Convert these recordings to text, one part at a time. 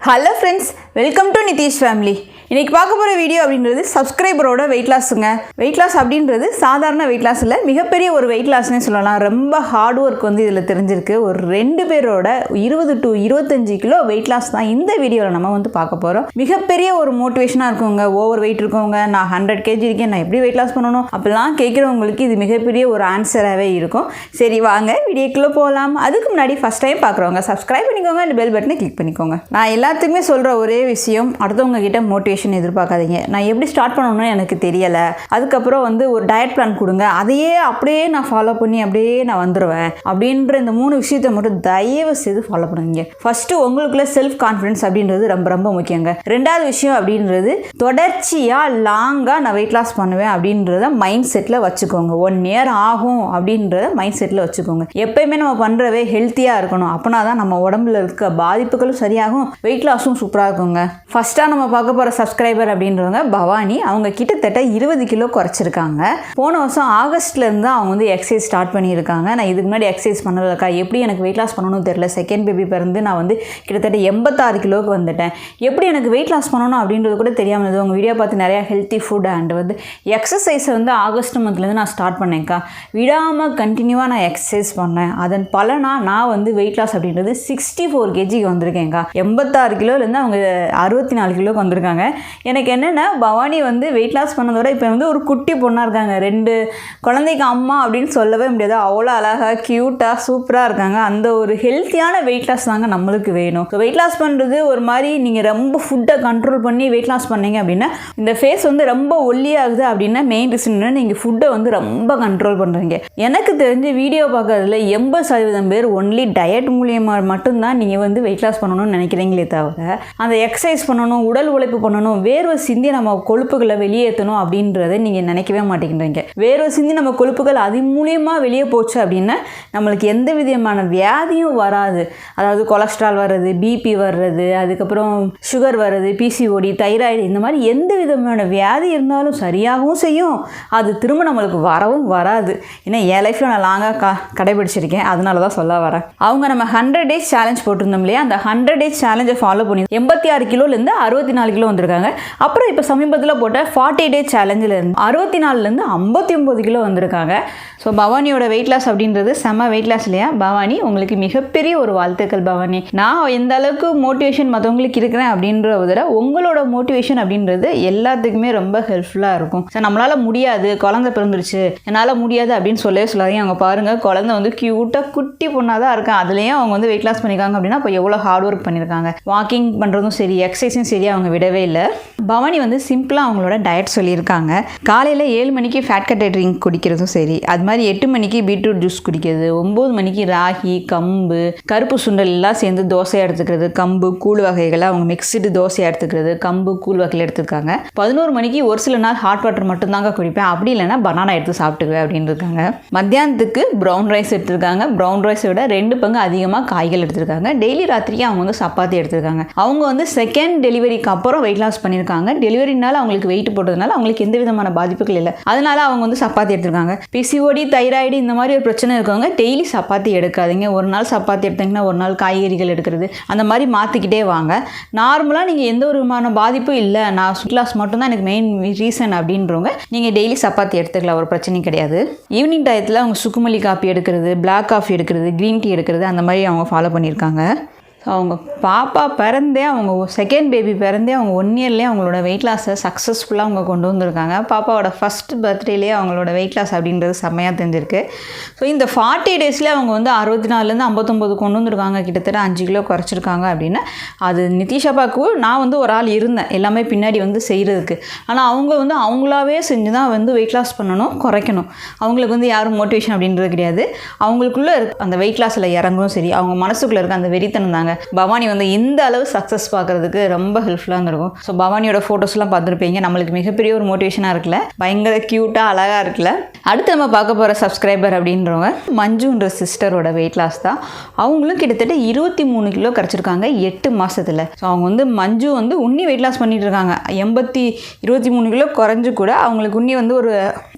Hello friends, welcome to NithishFamily. இன்னைக்கு பார்க்க போற வீடியோ அப்படின்றது சப்ஸ்கிரைபரோட weight lossங்க. weight loss அப்படின்றது சாதாரண weight loss இல்ல, மிகப்பெரிய ஒரு weight lossனே சொல்லலாம். ரொம்ப ஹார்ட் வர்க் வந்து இதுல தெரிஞ்சிருக்கு. ஒரு ரெண்டு பேரோட 20 to 25 கிலோ weight loss தான் இந்த வீடியோல நம்ம வந்து பார்க்க போறோம். மிகப்பெரிய ஒரு மோட்டிவேஷனா இருக்குங்க. ஓவர் weight இருக்கவங்க, நான் 100 kg இருக்கேன், நான் எப்படி weight loss பண்ணனும் அப்படிலாம் கேக்குறவங்களுக்கு இது மிகப்பெரிய ஒரு ஆன்சராவே இருக்கும். சரி வாங்க வீடியோக்குள்ள போலாம். அதுக்கு முன்னாடி ஃபர்ஸ்ட் டைம் பார்க்கறவங்க சப்ஸ்கிரைப் பண்ணிக்கோங்க, அந்த பெல் பட்டனை கிளிக் பண்ணிக்கோங்க. நான் எல்லாத்துக்குமே சொல்ற ஒரே விஷயம், அடுத்தவங்க கிட்ட மோட்டிவேஷன் எதிர்பார்க்காதீங்க. நான் எப்படி ஸ்டார்ட் பண்ணணும்னு எனக்கு தெரியல, அதுக்கப்புறம் வந்து ஒரு டயட் பிளான் கொடுங்க, அதையே அப்படியே நான் ஃபாலோ பண்ணி அப்படியே நான் வந்துடுவேன் அப்படின்ற இந்த 3 விஷயத்தை மட்டும் தயவு செய்து ஃபாலோ பண்ணுங்க. ஃபர்ஸ்ட் உங்களுக்குள்ள செல்ஃப் கான்ஃபிடன்ஸ் அப்படின்றது ரொம்ப ரொம்ப முக்கியங்க. ரெண்டாவது விஷயம் அப்படின்றது தொடர்ச்சியா லாங்கா நான் வெயிட் லாஸ் பண்ணுவேன் அப்படின்றத மைண்ட் செட்ல வச்சுக்கோங்க. 1 year ஆகும் அப்படின்றத மைண்ட் செட்ல வச்சுக்கோங்க. எப்பயுமே நம்ம பண்றவே ஹெல்த்தியா இருக்கணும். அப்பனா தான் நம்ம உடம்புல இருக்க பாதிப்புகளும் சரியாகும், வெயிட் லாஸும் சூப்பரா இருக்குங்க. ஃபர்ஸ்டா நம்ம பார்க்க போற சப்ஸ்கிரைபர் அப்படின்றவங்க பவானி. அவங்க கிட்டத்தட்ட 20 கிலோ குறைச்சிருக்காங்க. போன வருஷம் ஆகஸ்ட்ல இருந்து அவங்க வந்து எக்ஸசைஸ் ஸ்டார்ட் பண்ணியிருக்காங்க. நான் இதுக்கு முன்னாடி எக்ஸசைஸ் பண்ணலக்கா, எப்படி எனக்கு வெயிட் லாஸ் பண்ணணும்னு தெரியல, செகண்ட் பேபி பிறந்து நான் வந்து கிட்டத்தட்ட 86 கிலோவுக்கு வந்துட்டேன், எப்படி எனக்கு வெயிட் லாஸ் பண்ணணும் அப்படின்றது கூட தெரியாமல் இருந்தது. உங்கள் வீடியோ பார்த்து நிறையா ஹெல்த்தி ஃபுட் அண்ட் வந்து எக்ஸசைஸை வந்து ஆகஸ்ட் மந்த்லேருந்து நான் ஸ்டார்ட் பண்ணேன்க்கா. விடாமல் கண்டினியூவாக நான் எக்ஸசைஸ் பண்ணேன். அதன் பலனாக நான் வந்து வெயிட் லாஸ் அப்படின்றது 64 kgக்கு வந்திருக்கேன்க்கா. 86 கிலோலேருந்து அவங்க 64 கிலோவுக்கு வந்திருக்காங்க. எனக்கு என்னென்னா பவானி வந்து வெயிட் லாஸ் பண்ணதோட இப்போ வந்து ஒரு குட்டி பொண்ணாக இருக்காங்க. 2 குழந்தைக்கு அம்மா அப்படின்னு சொல்லவே முடியாது, அவ்வளோ அழகாக க்யூட்டாக சூப்பராக இருக்காங்க. அந்த ஒரு ஹெல்த்தியான வெயிட் லாஸ் தாங்க நம்மளுக்கு வேணும். ஸோ வெயிட் லாஸ் பண்ணுறது ஒரு மாதிரி நீங்கள் ரொம்ப ஃபுட்டை கண்ட்ரோல் பண்ணி வெயிட் லாஸ் பண்ணீங்க அப்படின்னா, இந்த ஃபேஸ் வந்து ரொம்ப ஒல்லியாகுது அப்படின்னா மெயின் ரீசன் நீங்கள் ஃபுட்டை வந்து ரொம்ப கண்ட்ரோல் பண்ணுறீங்க. எனக்கு தெரிஞ்ச வீடியோ பார்க்கறதுல 80% பேர் ஒன்லி டயட் மூலியமாக மட்டும்தான் நீங்கள் வந்து வெயிட் லாஸ் பண்ணணும்னு நினைக்கிறீங்களே தவிர, அந்த எக்ஸசைஸ் பண்ணணும், உடல் உழைப்பு பண்ணணும், வேர்வை சிந்தி நம்ம கொழுப்புகளை வெளியேற்றணும் அப்படின்றத நீங்கள் நினைக்கவே மாட்டேங்கிறீங்க. வேர்வை சிந்தி நம்ம கொழுப்புகள் அது மூலியமாக வெளியே போச்சு அப்படின்னா நம்மளுக்கு எந்த விதமான வியாதியும் வராது. அதாவது கொலஸ்ட்ரால் வர்றது, பிபி வர்றது, அதுக்கப்புறம் சுகர் வர்றது, பிசிஓடி, தைராய்டு, இந்த மாதிரி எந்த விதமான வியாதி இருந்தாலும் சரியாகவும் செய்யும், அது திரும்ப நம்மளுக்கு வரவும் வராது. ஏன்னா என் லைஃப்பில் நான் லாங்காக கடைபிடிச்சிருக்கேன், அதனால தான் சொல்ல வரேன். அவங்க நம்ம 100 days சேலஞ்ச் போட்டிருந்தோம் இல்லையா, அந்த 100 days சேலஞ்சை ஃபாலோ பண்ணி 86 கிலோலேருந்து 64 கிலோ வந்திருக்காங்க. அப்புறம் இப்போ சமீபத்தில் போட்ட 40 days சேலஞ்சில் இருந்து 64லேருந்து 59 கிலோ வந்திருக்காங்க. ஸோ பவானியோட வெயிட் லாஸ் அப்படின்றது செம்ம வெயிட் லாஸ் இல்லையா? பவானி உங்களுக்கு மிகப்பெரிய ஒரு வாழ்த்துக்கள். பவானி, நான் எந்த அளவுக்கு மோட்டிவேஷன் மற்றவங்களுக்கு இருக்கிறேன் அப்படின்ற விட உங்களோட மோட்டிவேஷன் அப்படின்றது எல்லாத்துக்குமே ரொம்ப ஹெல்ப்ஃபுல்லாக இருக்கும். ஸோ நம்மளால் முடியாது, குழந்தை பிறந்துருச்சு, என்னால் முடியாது அப்படின்னு சொல்லவே சொல்லாதீங்க. அவங்க பாருங்கள், குழந்தை வந்து க்யூட்டாக குட்டி பொண்ணாக தான் இருக்காங்க, அதுலேயும் அவங்க வந்து வெயிட் லாஸ் பண்ணியிருக்காங்க அப்படின்னா இப்போ எவ்வளோ ஹார்ட் ஒர்க் பண்ணியிருக்காங்க. வாக்கிங் பண்ணுறதும் சரி, எக்ஸசைஸும் சரி, அவங்க விடவே இல்லை. பவானி வந்து சிம்பிளாக அவங்களோட டயட் சொல்லியிருக்காங்க. காலையில் 7 மணிக்கு ஃபேட் கட்டட் ட்ரிங்க் குடிக்கிறதும் சரி, அது மாதிரி 8 மணிக்கு பீட்ரூட் ஜூஸ் குடிக்கிறது, 9 மணிக்கு ராகி, கம்பு, கருப்பு சுண்டல் எல்லாம் சேர்ந்து தோசையாக எடுத்துக்கிறது, கம்பு கூழ் வகைகளை அவங்க மிக்ஸ்டு தோசையாக எடுத்துக்கிறது, கம்பு கூழ் வகையில் எடுத்துருக்காங்க. 11 மணிக்கு ஒரு சில நாள் ஹாட் வாட்டர் மட்டும்தாங்க குடிப்பேன், அப்படி இல்லைன்னா பனானா எடுத்து சாப்பிட்டுக்குவேன் அப்படின்னு இருக்காங்க. மத்தியானத்துக்கு ப்ரௌன் ரைஸ் எடுத்துருக்காங்க. ப்ரௌன் ரைஸை விட 2 பங்கு அதிகமாக காய்கள் எடுத்துருக்காங்க. டெய்லி ராத்திரிக்கு அவங்க வந்து சப்பாத்தி எடுத்துருக்காங்க. அவங்க வந்து செகண்ட் டெலிவரிக்கு அப்புறம் வெயிட் லாஸ் பண்ணியிருக்காங்க. டெலிவரினால அவங்களுக்கு வெயிட் போட்டதுனால அவங்களுக்கு எந்த விதமான பாதிப்புகள் இல்லை, அதனால அவங்க வந்து சப்பாத்தி எடுத்துருக்காங்க. பிசிஓடி, தைராய்டு, இந்த மாதிரி ஒரு பிரச்சனை இருக்கவங்க டெய்லி சப்பாத்தி எடுக்காதீங்க. ஒரு நாள் சப்பாத்தி எடுத்தீங்கன்னா ஒரு நாள் காய்கறிகள் எடுக்கிறது, அந்த மாதிரி மாற்றிக்கிட்டே வாங்க. நார்மலாக நீங்கள் எந்த ஒரு விதமான பாதிப்பும் இல்லை, நான் வெயிட் லாஸ் மட்டும்தான் எனக்கு மெயின் ரீசன் அப்படின்றவங்க நீங்கள் டெய்லி சப்பாத்தி எடுத்துக்கலாம், ஒரு பிரச்சனையும் கிடையாது. ஈவினிங் டயத்தில் அவங்க சுக்குமல்லி காஃபி எடுக்கிறது, பிளாக் காஃபி எடுக்கிறது, க்ரீன் டீ எடுக்கிறது, அந்த மாதிரி அவங்க ஃபாலோ பண்ணியிருக்காங்க. அவங்க பாப்பா பிறந்தே, அவங்க செகண்ட் பேபி பிறந்தே அவங்க 1 yearலேயே அவங்களோட வெயிட் லாஸை சக்ஸஸ்ஃபுல்லாக அவங்க கொண்டு வந்திருக்காங்க. பாப்பாவோட ஃபஸ்ட் பர்த்டேலேயே அவங்களோட வெயிட் லாஸ் அப்படின்றது செம்மையாக தெரிஞ்சிருக்கு. ஸோ இந்த 40 daysலேயே அவங்க வந்து 64லேருந்து 59 கொண்டு வந்திருக்காங்க. கிட்டத்தட்ட 5 கிலோ குறைச்சிருக்காங்க அப்படின்னா அது நிதிஷாப்பாவுக்கு நான் வந்து ஒரு ஆள் இருந்தேன் எல்லாமே பின்னாடி வந்து செய்கிறதுக்கு. ஆனால் அவங்க வந்து அவங்களாவே செஞ்சு தான் வந்து வெயிட் லாஸ் பண்ணணும், குறைக்கணும். அவங்களுக்கு வந்து யாரும் மோட்டிவேஷன் அப்படின்றது கிடையாது. அவங்களுக்குள்ளே அந்த வெயிட் லாஸில் இறங்கும் சரி, அவங்க மனசுக்குள்ளே இருக்க அந்த வெறித்தனம் தாங்க பவானி வந்து இந்த அளவு சக்ஸஸ் பார்க்குறதுக்கு ரொம்ப ஹெல்ப்ஃபுல்லாக இருக்கும். ஸோ பவானியோட ஃபோட்டோஸ்லாம் பார்த்துருப்பீங்க, நம்மளுக்கு மிகப்பெரிய ஒரு மோட்டிவேஷனாக இருக்குல்ல, பயங்கர க்யூட்டாக அழகாக இருக்குல்ல. அடுத்து நம்ம பார்க்க போகிற சப்ஸ்கிரைபர் அப்படின்றவங்க மஞ்சுன்ற சிஸ்டரோட வெயிட் லாஸ் தான். அவங்களும் கிட்டத்தட்ட 23 கிலோ குறைச்சிருக்காங்க 8 மாதத்தில். ஸோ அவங்க வந்து மஞ்சு வந்து உன்னி வெயிட் லாஸ் பண்ணிட்டு இருக்காங்க. 23 கிலோ குறைஞ்சு கூட அவங்களுக்கு உன்னி வந்து ஒரு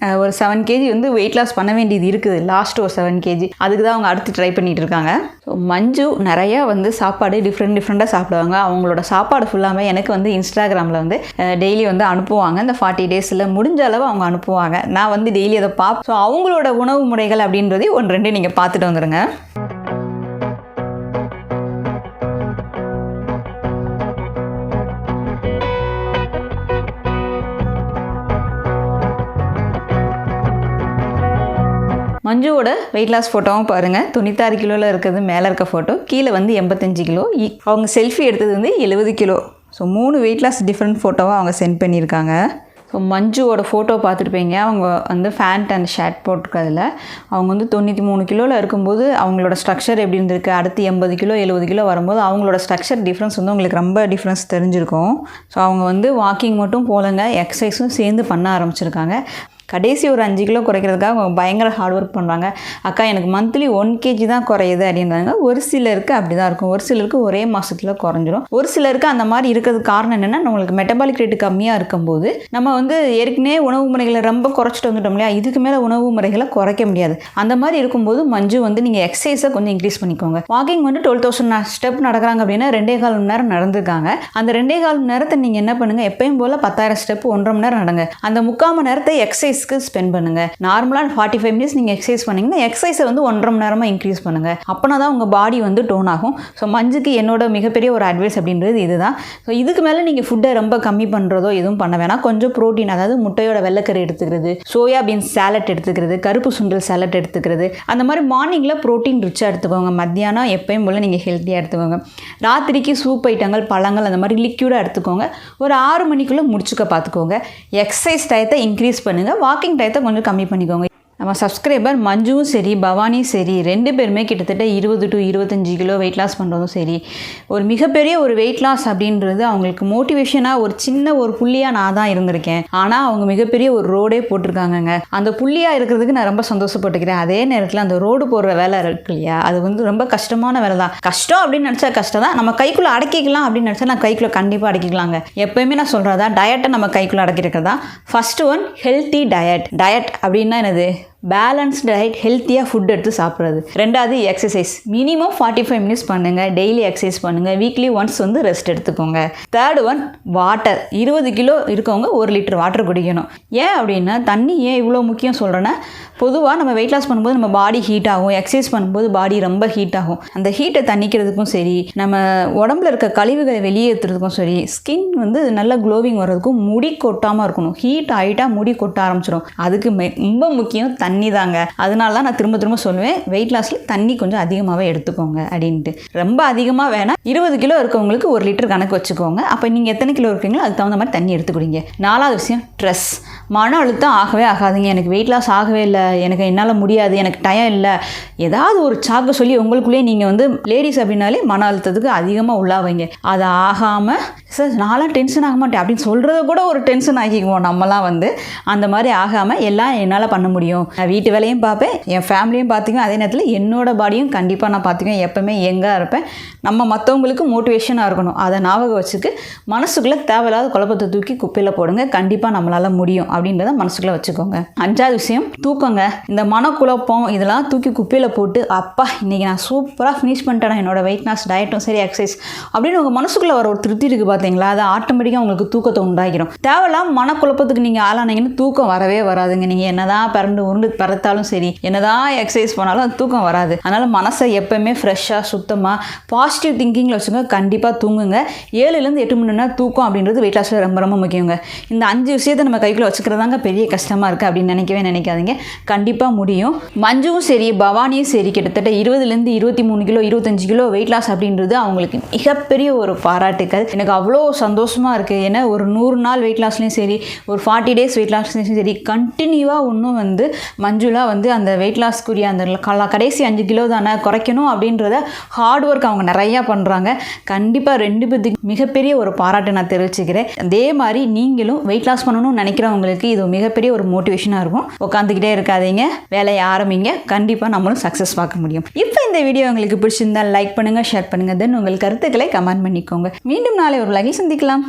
7 kg வந்து வெயிட் லாஸ் பண்ண வேண்டியது இருக்குது, லாஸ்ட் ஒரு 7 kg. அதுக்கு தான் அவங்க அடுத்து ட்ரை பண்ணிட்டு இருக்காங்க. ஸோ மஞ்சு நிறையா வந்து சாப்பாடு டிஃப்ரெண்ட்டாக சாப்பிடுவாங்க. அவங்களோட சாப்பாடு ஃபுல்லாமே எனக்கு வந்து இன்ஸ்டாகிராமில் வந்து டெய்லி வந்து அனுப்புவாங்க. இந்த 40 டேஸில் முடிஞ்ச அளவு அவங்க அனுப்புவாங்க. நான் வந்து டெய்லி அதை பார்ப்பேன். ஸோ அவங்களோட உணவு முறைகள் அப்படின்றதே 1-2 நீங்கள் பார்த்துட்டு வந்துடுங்க. மஞ்சுவோட வெயிட் லாஸ் ஃபோட்டோவும் பாருங்கள். 96 கிலோவில் இருக்கிறது மேலே இருக்க ஃபோட்டோ, கீழே வந்து 85 கிலோ. அவங்க செல்ஃபி எடுத்தது வந்து 70 kilo. So 3 weight loss different ஃபோட்டோவை அவங்க சென்ட் பண்ணியிருக்காங்க. ஸோ மஞ்சுவோட ஃபோட்டோ பார்த்துருப்பீங்க. அவங்க வந்து ஃபேண்ட் அண்ட் ஷர்ட் போட்டிருக்கிறதுல அவங்க வந்து 93 கிலோவில் இருக்கும்போது அவங்களோட ஸ்ட்ரக்சர் எப்படி இருந்திருக்கு, அடுத்து 80 கிலோ 70 கிலோ வரும்போது அவங்களோட ஸ்ட்ரக்சர் டிஃப்ரென்ஸ் வந்து உங்களுக்கு ரொம்ப டிஃப்ரென்ஸ் தெரிஞ்சிருக்கும். ஸோ அவங்க வந்து வாக்கிங் மட்டும் போலங்க, எக்ஸசைஸும் சேர்ந்து பண்ண ஆரம்பிச்சிருக்காங்க. கடைசி ஒரு 5 கிலோ குறைக்கிறதுக்காக அவங்க பயங்கர ஹார்ட் ஒர்க் பண்ணுறாங்க. அக்கா எனக்கு மந்த்லி 1 kg தான் குறையுது அப்படின்றாங்க. ஒரு சிலருக்கு அப்படி தான் இருக்கும், ஒரு சிலருக்கு ஒரே மாதத்தில் குறைஞ்சிரும். ஒரு சிலருக்கு அந்த மாதிரி இருக்கிறதுக்கு காரணம் என்னென்னா, நம்மளுக்கு மெட்டபாலிக் ரேட்டு கம்மியாக இருக்கும்போது நம்ம வந்து ஏற்கனவே உணவு முறைகளை ரொம்ப குறைச்சிட்டு வந்துட்டோம் இல்லையா, இதுக்கு மேலே உணவு முறைகளை குறைக்க முடியாது. அந்த மாதிரி இருக்கும்போது மஞ்சு வந்து நீங்கள் எக்ஸசைஸை கொஞ்சம் இன்க்ரீஸ் பண்ணிக்கோங்க. வாக்கிங் வந்து 12,000 ஸ்டெப் நடக்கிறாங்க அப்படின்னா 2.25 மணி நேரம் நடந்திருக்காங்க. அந்த 2.25 மணி நேரத்தை நீங்கள் என்ன பண்ணுங்கள், எப்பயும் போல் 10,000 ஸ்டெப் 1.5 மணி நேரம் நடங்க. அந்த 3/4 மணி நேரத்தை எக்ஸசைஸ் ஸ்பெண்ட் பண்ணுங்க. நார்மலாக 45 மினிட்ஸ் நீங்கள் எக்ஸசைஸ் பண்ணீங்கன்னா எக்ஸசைஸை வந்து 1.5 மணி நேரமாக இன்க்ரீஸ் பண்ணுங்க. அப்போனா தான் உங்கள் பாடி வந்து டோன் ஆகும். ஸோ மஞ்சுக்கு என்னோட மிகப்பெரிய ஒரு அட்வைஸ் அப்படின்றது இதுதான். ஸோ இதுக்கு மேலே நீங்கள் ஃபுட்டை ரொம்ப கம்மி பண்ணுறதோ எதுவும் பண்ண வேணாம். கொஞ்சம் ப்ரோட்டீன், அதாவது முட்டையோட வெள்ளைக்கறி எடுத்துக்கிறது, சோயா பீன்ஸ் சாலட் எடுத்துக்கிறது, கருப்பு சுண்டல் சாலட் எடுத்துக்கிறது, அந்த மாதிரி மார்னிங்கில் ப்ரோட்டீன் ரிச்சாக எடுத்துக்கோங்க. மத்தியானம் எப்பயும் போல் நீங்கள் ஹெல்த்தியாக எடுத்துக்கோங்க. ராத்திரிக்கு சூப் ஐட்டங்கள், பழங்கள் அந்த மாதிரி லிக்யூடாக எடுத்துக்கோங்க. ஒரு 6 மணிக்குள்ளே முடிச்சுக்க பார்த்துக்கோங்க. எக்ஸசைஸ் டயத்தை இன்க்ரீஸ் பண்ணுங்கள், வாக்கிங் டயத்தை கொஞ்சம் கம்மி பண்ணிக்கோங்க. நம்ம சப்ஸ்கிரைபர் மஞ்சுவும் சரி பவானியும் சரி 2 பேருமே கிட்டத்தட்ட 20 to 25 கிலோ வெயிட் லாஸ் பண்ணுறதும் சரி, ஒரு மிகப்பெரிய ஒரு வெயிட் லாஸ் அப்படின்றது அவங்களுக்கு மோட்டிவேஷனாக ஒரு சின்ன ஒரு புள்ளியாக நான் தான் இருந்திருக்கேன். ஆனால் அவங்க மிகப்பெரிய ஒரு ரோடே போட்டிருக்காங்கங்க. அந்த புள்ளியாக இருக்கிறதுக்கு நான் ரொம்ப சந்தோஷப்பட்டுக்கிறேன். அதே நேரத்தில் அந்த ரோடு போடுற வேலை இருக்கு இல்லையா, அது வந்து ரொம்ப கஷ்டமான வேலை தான். கஷ்டம் அப்படின்னு நினச்சா கஷ்டம் தான். நம்ம கைக்குள்ளே அடக்கிக்கலாம் அப்படின்னு நினச்சா நான் கைக்குள்ளே கண்டிப்பாக அடக்கிக்கலாங்க. எப்போயுமே நான் சொல்கிறதா, டயட்டை நம்ம கைக்குள்ளே அடக்கிருக்கிறதா. First one healthy diet. Diet அப்படின்னா என்னது, பேலன்ஸ்டு டயட், ஹெல்த்தியாக ஃபுட் எடுத்து சாப்பிட்றது. 2வது எக்ஸசைஸ், மினிமம் 45 மினிட்ஸ் பண்ணுங்கள். டெய்லி எக்ஸசைஸ் பண்ணுங்கள். வீக்லி ஒன்ஸ் வந்து ரெஸ்ட் எடுத்துக்கோங்க. 3rd one water. 20 கிலோ இருக்கவங்க 1 லிட்டர் வாட்டர் குடிக்கணும். ஏன் அப்படின்னா, தண்ணி ஏன் இவ்வளோ முக்கியம் சொல்கிறேன்னா, பொதுவாக நம்ம வெயிட் லாஸ் பண்ணும்போது நம்ம பாடி ஹீட் ஆகும், எக்ஸசைஸ் பண்ணும்போது பாடி ரொம்ப ஹீட் ஆகும். அந்த ஹீட்டை தணிக்கிறதுக்கும் சரி, நம்ம உடம்புல இருக்க கழிவுகளை வெளியேற்றுறதுக்கும் சரி, ஸ்கின் வந்து நல்ல க்ளோவிங் வர்றதுக்கும், முடி கொட்டாமல் இருக்கணும். ஹீட் ஆகிட்டால் முடி கொட்ட ஆரம்பிச்சிடும். அதுக்கு ரொம்ப முக்கியம் தண்ணி தாங்க. அதனால தான் நான் திரும்ப சொல்லுவேன், வெயிட் லாஸில் தண்ணி கொஞ்சம் அதிகமாகவே எடுத்துக்கோங்க அப்படின்ட்டு. ரொம்ப அதிகமாக வேணாம். 20 கிலோ இருக்கவங்களுக்கு 1 லிட்டர் கணக்கு வச்சுக்கோங்க. அப்போ நீங்கள் எத்தனை கிலோ இருக்கீங்களோ அதுக்கு தகுந்த மாதிரி தண்ணி எடுத்துக்கிடுங்க. 4வது விஷயம் ஸ்ட்ரெஸ். மன அழுத்தம் ஆகவே ஆகாதுங்க. எனக்கு வெயிட் லாஸ் ஆகவே இல்லை, எனக்கு என்னால் முடியாது, எனக்கு டயம் இல்லை, ஏதாவது ஒரு சாக்கு சொல்லி உங்களுக்குள்ளேயே நீங்கள் வந்து லேடிஸ் அப்படின்னாலே மன அழுத்தத்துக்கு அதிகமாக உள்ளாவீங்க. அதை ஆகாமல், சார் நான்லாம் டென்ஷன் ஆக மாட்டேன் அப்படின்னு சொல்கிறத கூட ஒரு டென்ஷன் ஆக்கிக்குவோம் நம்மலாம் வந்து. அந்த மாதிரி ஆகாமல் எல்லாம் என்னால் பண்ண முடியும், நான் வீட்டு வேலையும் பார்ப்பேன், என் ஃபேமிலியும் பார்த்துக்குவேன், அதே நேரத்தில் என்னோட பாடியும் கண்டிப்பாக நான் பார்த்துக்குவேன், எப்போவுமே எங்கே இருப்பேன். நம்ம மற்றவங்களுக்கு மோட்டிவேஷனாக இருக்கணும். அதை ஞாபகம் வச்சுக்கு மனசுக்குள்ளே தேவையில்லாத குழப்பத்தை தூக்கி குப்பையில் போடுங்க. கண்டிப்பாக நம்மளால் முடியும் அப்படின்றத மனசுக்குள்ளே வச்சுக்கோங்க. 5வது விஷயம் தூக்கங்க. இந்த மனக்குழப்பம் இதெல்லாம் தூக்கி குப்பையில் போட்டு, அப்பா இன்றைக்கி நான் சூப்பராக ஃபினிஷ் பண்ணிட்டேன் என்னோட வெயிட் லாஸ் டயட்டும் சரி எக்ஸசைஸ் அப்படின்னு உங்கள் மனசுக்குள்ளே வர ஒரு திருப்தி இருக்குது பார்த்தீங்களா, அது ஆட்டோமேட்டிக்காக உங்களுக்கு தூக்கத்தை உண்டாக்கிடும். தேவையில்லாம் மனக்குழப்பத்துக்கு நீங்கள் ஆளானீங்கன்னு தூக்கம் வரவே வராதுங்க. நீங்கள் என்னதான் பறந்து உருண்டு பறத்தாலும் சரி, என்னதான் எக்ஸசைஸ் பண்ணாலும் அது தூக்கம் வராது. அதனால் மனசை எப்போவுமே ஃப்ரெஷ்ஷாக சுத்தமாக பாசிட்டிவ் திங்கிங்கில் வச்சுங்க. கண்டிப்பாக தூங்குங்க. 7லேருந்து 8 மணி நேரம் தூக்கம் அப்படின்றது வெயிட் லாஸில் ரொம்ப முக்கியங்க. இந்த 5 விஷயத்தை நம்ம கைக்குள்ளே வச்சுக்கிறதாங்க பெரிய கஷ்டமாக இருக்குது அப்படின்னு நினைக்காதீங்க. கண்டிப்பாக முடியும். மஞ்சுவும் சரி பவானியும் சரி கிட்டத்தட்ட 20லேருந்து 23 கிலோ 25 கிலோ வெயிட் லாஸ் அப்படின்றது அவங்களுக்கு மிகப்பெரிய ஒரு பாராட்டுக்கள். எனக்கு அவ்வளோ சந்தோஷமாக இருக்குது. ஏன்னா ஒரு 100 நாள் வெயிட் லாஸ்லேயும் சரி, ஒரு 40 டேஸ் வெயிட் லாஸ்லேயும் சரி, கண்டினியூவாக இன்னும் வந்து மஞ்சுலாம் வந்து அந்த வெயிட் லாஸ்க்குரிய அந்த கடைசி 5 கிலோ தானே குறைக்கணும் அப்படின்றத ஹார்ட் ஒர்க் அவங்க நிறையா பண்ணுறாங்க. கண்டிப்பாக 2 பேருக்கு மிகப்பெரிய ஒரு பாராட்டு நான் தெரிவிச்சுக்கிறேன். அதே மாதிரி நீங்களும் வெயிட் லாஸ் பண்ணணும்னு நினைக்கிறவங்களுக்கு இது மிகப்பெரிய ஒரு மோட்டிவேஷனாக இருக்கும். உட்காந்துக்கிட்டே இருக்காதீங்க, வேலையை ஆரம்பிங்க. கண்டிப்பாக நம்மளும் சக்ஸஸ் பார்க்க முடியும். இப்போ இந்த வீடியோ உங்களுக்கு பிடிச்சிருந்தால் லைக் பண்ணுங்கள், ஷேர் பண்ணுங்கள், தென் உங்கள் கருத்துக்களை கமெண்ட் பண்ணிக்கோங்க. மீண்டும் நாளை ஒரு லைக்கில் சந்திக்கலாம்.